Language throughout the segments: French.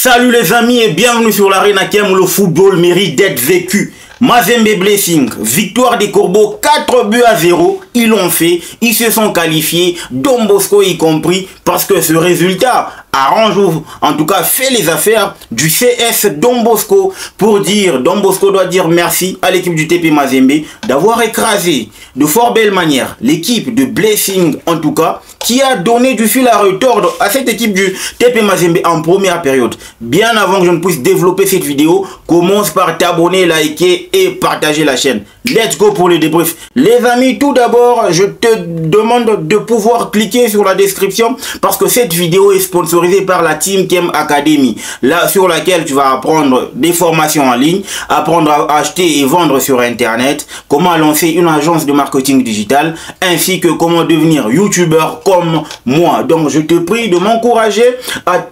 Salut les amis et bienvenue sur l'Arena Kem où le football mérite d'être vécu. Mazembe Blessing, victoire des Corbeaux, 4-0, ils l'ont fait, ils se sont qualifiés, Don Bosco y compris, parce que ce résultat arrange, en tout cas fait les affaires du CS Don Bosco, pour dire, Don Bosco doit dire merci à l'équipe du TP Mazembe d'avoir écrasé de fort belle manière l'équipe de Blessing, en tout cas, qui a donné du fil à retordre à cette équipe du TP Mazembe en première période. Bien avant que je ne puisse développer cette vidéo, commence par t'abonner, liker et partager la chaîne. Let's go pour le débrief. Les amis, tout d'abord, je te demande de pouvoir cliquer sur la description parce que cette vidéo est sponsorisée par la Team Kem Academy, là sur laquelle tu vas apprendre des formations en ligne, apprendre à acheter et vendre sur internet, comment lancer une agence de marketing digital, ainsi que comment devenir youtubeur comme moi. Donc je te prie de m'encourager à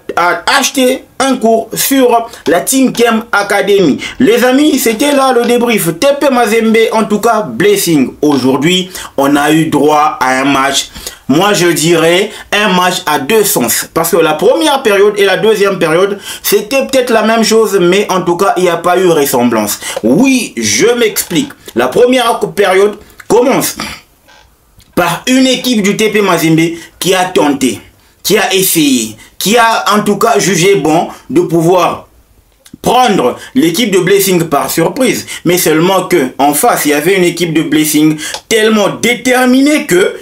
acheter un cours sur la Team Kem Academy. Les amis, c'était là le débrief. TP Mazembe, en tout cas Blessing. Aujourd'hui, on a eu droit à un match. Moi, je dirais un match à deux sens. Parce que la première période et la deuxième période, c'était peut-être la même chose, mais en tout cas, il n'y a pas eu ressemblance. Oui, je m'explique. La première période commence par une équipe du TP Mazembe qui a tenté, qui a essayé, qui a en tout cas jugé bon de pouvoir prendre l'équipe de Blessing par surprise. Mais seulement que en face, il y avait une équipe de Blessing tellement déterminée que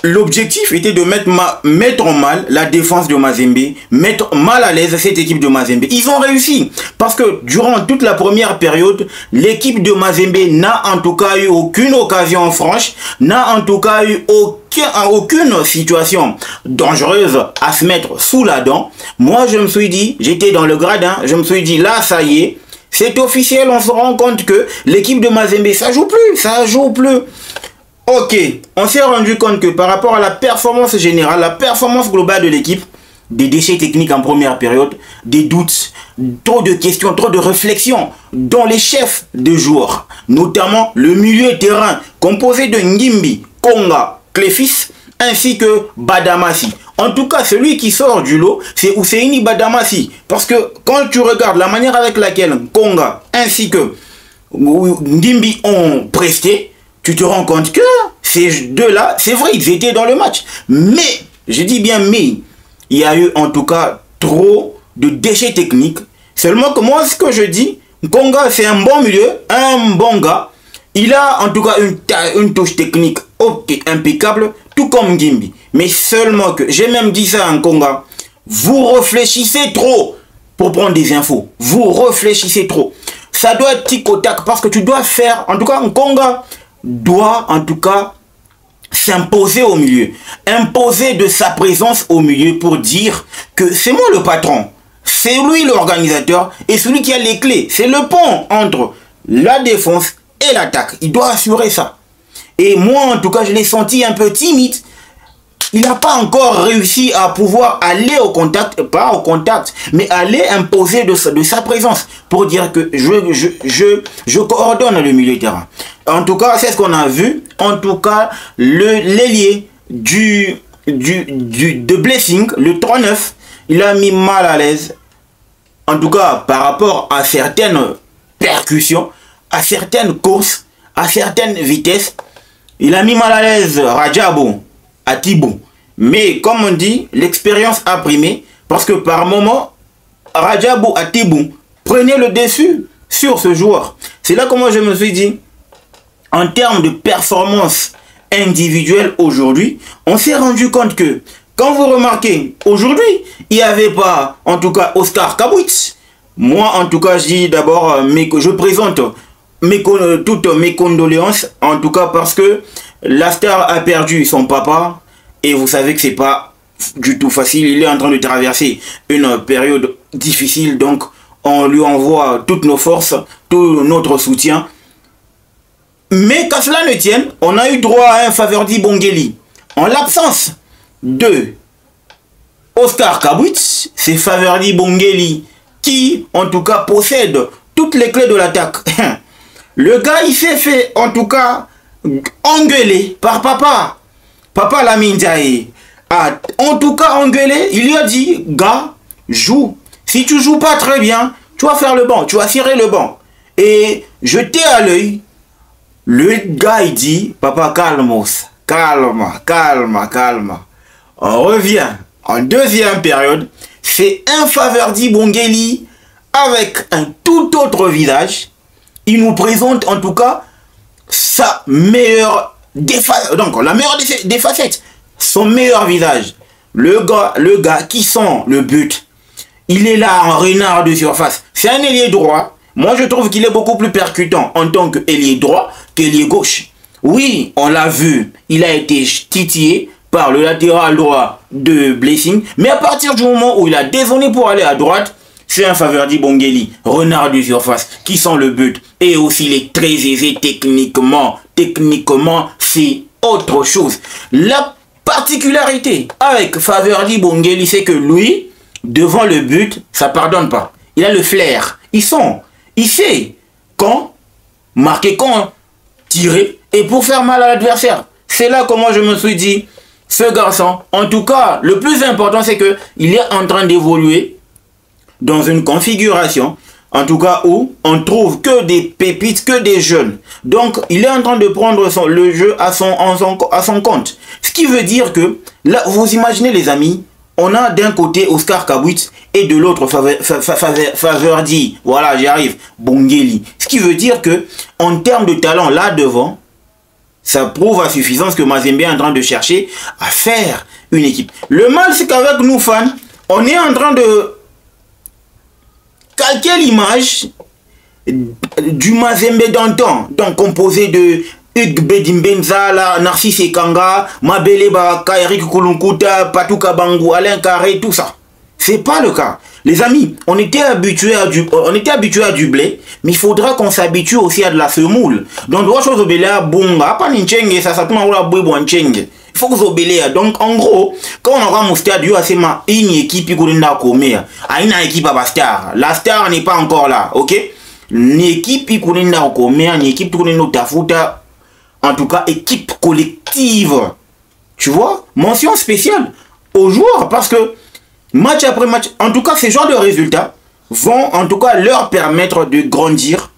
l'objectif était de mettre en mal la défense de Mazembe, mettre mal à l'aise cette équipe de Mazembe. Ils ont réussi parce que durant toute la première période, l'équipe de Mazembe n'a en tout cas eu aucune occasion franche, n'a en tout cas eu aucune situation dangereuse à se mettre sous la dent. Moi, je me suis dit, j'étais dans le gradin, je me suis dit, là, ça y est, c'est officiel, on se rend compte que l'équipe de Mazembe, ça joue plus. Ok, on s'est rendu compte que par rapport à la performance générale, la performance globale de l'équipe, des déchets techniques en première période, des doutes, trop de questions, trop de réflexions dans les chefs de joueurs, notamment le milieu terrain composé de Ngimbi, Konga, Cléfis, ainsi que Badamassi. En tout cas, celui qui sort du lot, c'est Ousseini Badamassi. Parce que quand tu regardes la manière avec laquelle Konga ainsi que Ngimbi ont presté, tu te rends compte que ces deux-là, c'est vrai, ils étaient dans le match. Mais, je dis bien mais, il y a eu en tout cas trop de déchets techniques. Seulement que moi, ce que je dis, Konga, c'est un bon milieu, un bon gars. Il a en tout cas une touche technique impeccable, tout comme Ngimbi. Mais seulement que, j'ai même dit ça à Konga, vous réfléchissez trop pour prendre des infos. Vous réfléchissez trop. Ça doit être tic au tac parce que tu dois faire, en tout cas, Konga doit en tout cas s'imposer au milieu, imposer de sa présence au milieu pour dire que c'est moi le patron, c'est lui l'organisateur et celui qui a les clés, c'est le pont entre la défense et l'attaque. Il doit assurer ça. Et moi en tout cas je l'ai senti un peu timide. Il n'a pas encore réussi à pouvoir aller au contact, pas au contact, mais aller imposer de sa présence pour dire que je coordonne le milieu de terrain. En tout cas, c'est ce qu'on a vu. En tout cas, l'ailier de Blessing, le 3-9, il a mis mal à l'aise. En tout cas, par rapport à certaines percussions, à certaines courses, à certaines vitesses, il a mis mal à l'aise Rajabo à Thibaut. Mais comme on dit, l'expérience a primé parce que par moment, Rajabo à Thibaut prenait le dessus sur ce joueur. C'est là que moi je me suis dit, en termes de performance individuelle aujourd'hui, on s'est rendu compte que, quand vous remarquez, aujourd'hui, il n'y avait pas, en tout cas, Oscar Kabwitz. Moi, en tout cas, je dis d'abord, je présente toutes mes condoléances, en tout cas parce que la star a perdu son papa, et vous savez que c'est pas du tout facile, il est en train de traverser une période difficile, donc on lui envoie toutes nos forces, tout notre soutien. Mais qu'à cela ne tienne, on a eu droit à un Faverdi Bongeli. En l'absence de Oscar Kabwitz, c'est Faverdi Bongeli qui, en tout cas, possède toutes les clés de l'attaque. Le gars, il s'est fait, en tout cas, engueuler par papa. Papa Lamine Ndiaye a, en tout cas, engueulé. Il lui a dit, gars, joue. Si tu joues pas très bien, tu vas faire le banc, tu vas cirer le banc. Et jeter à l'œil, le gars il dit, papa calmos, calme. On revient en deuxième période, c'est un Faverdi Bongeli avec un tout autre visage. Il nous présente en tout cas sa meilleure donc la meilleure des facettes, son meilleur visage. Le gars qui sent le but, il est là en renard de surface. C'est un ailier droit. Moi, je trouve qu'il est beaucoup plus percutant en tant qu'ailier droit qu'ailier gauche. Oui, on l'a vu, il a été titillé par le latéral droit de Blessing. Mais à partir du moment où il a dézonné pour aller à droite, c'est un Faverdi Bongeli, renard de surface, qui sent le but. Et aussi, il est très aisé techniquement. Techniquement, c'est autre chose. La particularité avec Faverdi Bongeli, c'est que lui, devant le but, ça pardonne pas. Il a le flair. Il sait quand marquer, quand tirer, et pour faire mal à l'adversaire. C'est là comment je me suis dit, ce garçon, en tout cas, le plus important, c'est que il est en train d'évoluer dans une configuration, en tout cas où on trouve que des pépites, que des jeunes. Donc, il est en train de prendre le jeu à son compte. Ce qui veut dire que, là, vous imaginez les amis, on a d'un côté Oscar Kabwit et de l'autre Faverdi, voilà, j'y arrive, Bongeli. Ce qui veut dire que, en termes de talent, là devant, ça prouve à suffisance que Mazembe est en train de chercher à faire une équipe. Le mal, c'est qu'avec nous fans, on est en train de calquer l'image du Mazembe d'antan, donc composé de Hugues Bedimbenza, Narcisse Ekanga, Mabele Baka, Eric Kulunkuta, Patou Kabangou, Alain Carré, tout ça. C'est pas le cas. Les amis, on était habitué à du blé, mais il faudra qu'on s'habitue aussi à de la semoule. Donc, droit chose au blé, bonga, pas n'inchenge, ça tout le monde il faut que vous obéissiez. Donc, en gros, quand on aura mon stade, il y a une équipe qui a une équipe à star. La star n'est pas encore là, ok? Une équipe qui est une équipe qui est en tout cas, équipe collective. Tu vois? Mention spéciale aux joueurs parce que match après match, en tout cas, ces genres de résultats vont en tout cas leur permettre de grandir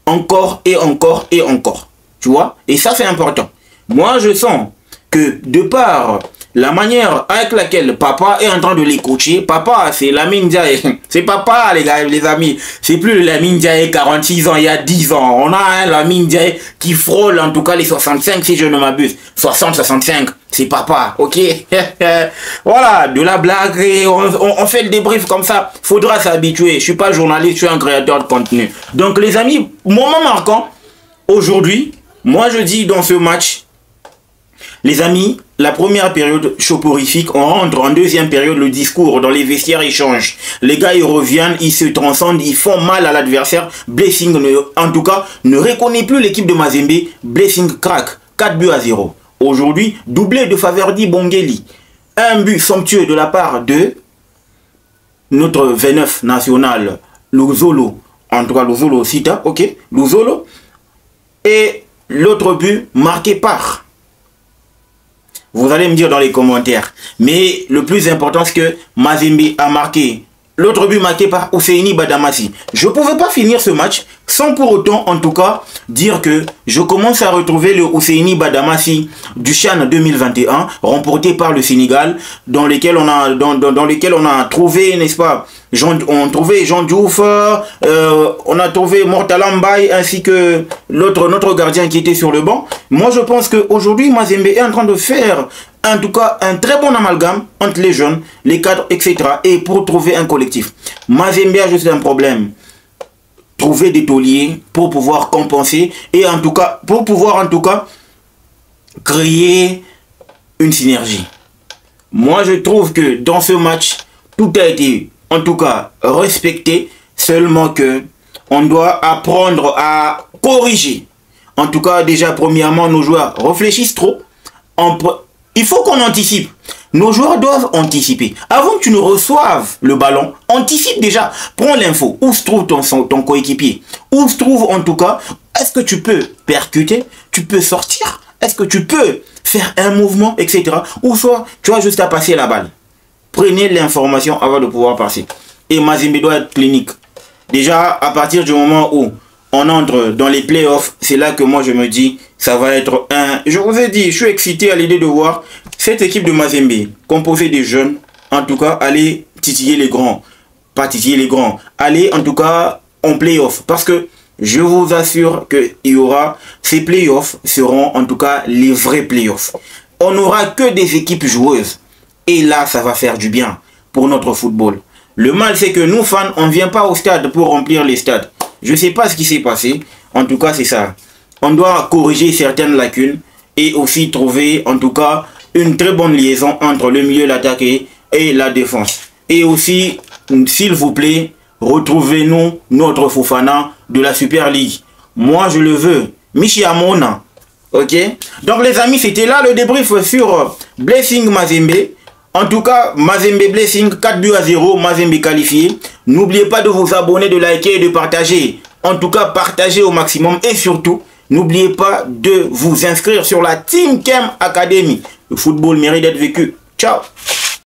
encore et encore et encore. Tu vois? Et ça, c'est important. Moi, je sens que de par la manière avec laquelle papa est en train de les coacher, papa, c'est Lamine Ndiaye. C'est papa, les gars, les amis. C'est plus le Lamine Ndiaye 46 ans, il y a 10 ans. On a un Lamine Ndiaye qui frôle en tout cas les 65, si je ne m'abuse. 60-65, c'est papa, ok? Voilà, de la blague, et on fait le débrief comme ça. Faudra s'habituer. Je suis pas journaliste, je suis un créateur de contenu. Donc les amis, moment marquant, aujourd'hui, moi je dis dans ce match, les amis, la première période soporifique, on rentre en deuxième période, le discours dans les vestiaires ils changent. Les gars ils reviennent, ils se transcendent, ils font mal à l'adversaire. Blessing, en tout cas, ne reconnaît plus l'équipe de Mazembe. Blessing craque, 4-0. Aujourd'hui, doublé de Faverdi Bongeli. Un but somptueux de la part de notre 29 national, Luzolo. En tout cas, Luzolo Sita, ok, Luzolo. Et l'autre but marqué par... Vous allez me dire dans les commentaires. Mais le plus important, c'est que Mazembe a marqué. L'autre but marqué par Ousseini Badamassi. Je ne pouvais pas finir ce match sans pour autant, en tout cas, dire que je commence à retrouver le Ousseini Badamassi du CHAN 2021, remporté par le Sénégal, dans lequel on a trouvé, n'est-ce pas, on a trouvé Jean Diouf, on a trouvé Mortala Mbaye ainsi que notre gardien qui était sur le banc. Moi, je pense qu'aujourd'hui, Mazembe est en train de faire, en tout cas, un très bon amalgame entre les jeunes, les cadres, etc. et pour trouver un collectif. Mazembe a juste un problème. Trouver des tauliers pour pouvoir compenser et en tout cas, pour pouvoir en tout cas, créer une synergie. Moi, je trouve que dans ce match, tout a été en tout cas respecté, seulement que on doit apprendre à corriger. En tout cas, déjà, premièrement, nos joueurs réfléchissent trop. Il faut qu'on anticipe. Nos joueurs doivent anticiper. Avant que tu ne reçoives le ballon, anticipe déjà. Prends l'info. Où se trouve ton coéquipier? Où se trouve en tout cas? Est-ce que tu peux percuter? Tu peux sortir? Est-ce que tu peux faire un mouvement, etc. Ou soit tu as juste à passer la balle. Prenez l'information avant de pouvoir passer. et Mazembe doit être clinique. Déjà, à partir du moment où on entre dans les playoffs, c'est là que moi je me dis, ça va être un... Je vous ai dit, je suis excité à l'idée de voir cette équipe de Mazembe, composée des jeunes, en tout cas, aller titiller les grands. Pas titiller les grands, aller en tout cas en playoffs. Parce que je vous assure qu'il y aura, ces playoffs seront en tout cas les vrais playoffs. On n'aura que des équipes joueuses. Et là, ça va faire du bien pour notre football. Le mal, c'est que nous, fans, on ne vient pas au stade pour remplir les stades. Je ne sais pas ce qui s'est passé. En tout cas, c'est ça. On doit corriger certaines lacunes et aussi trouver, en tout cas, une très bonne liaison entre le milieu, l'attaque et la défense. Et aussi, s'il vous plaît, retrouvez-nous notre Fofana de la Super League. Moi, je le veux. Michi Amona. Ok? Donc, les amis, c'était là le débrief sur Blessing Mazembe. En tout cas, Mazembe Blessing, 4-0, Mazembe qualifié. N'oubliez pas de vous abonner, de liker et de partager. En tout cas, partagez au maximum. Et surtout, n'oubliez pas de vous inscrire sur la Team Kem Academy. Le football mérite d'être vécu. Ciao!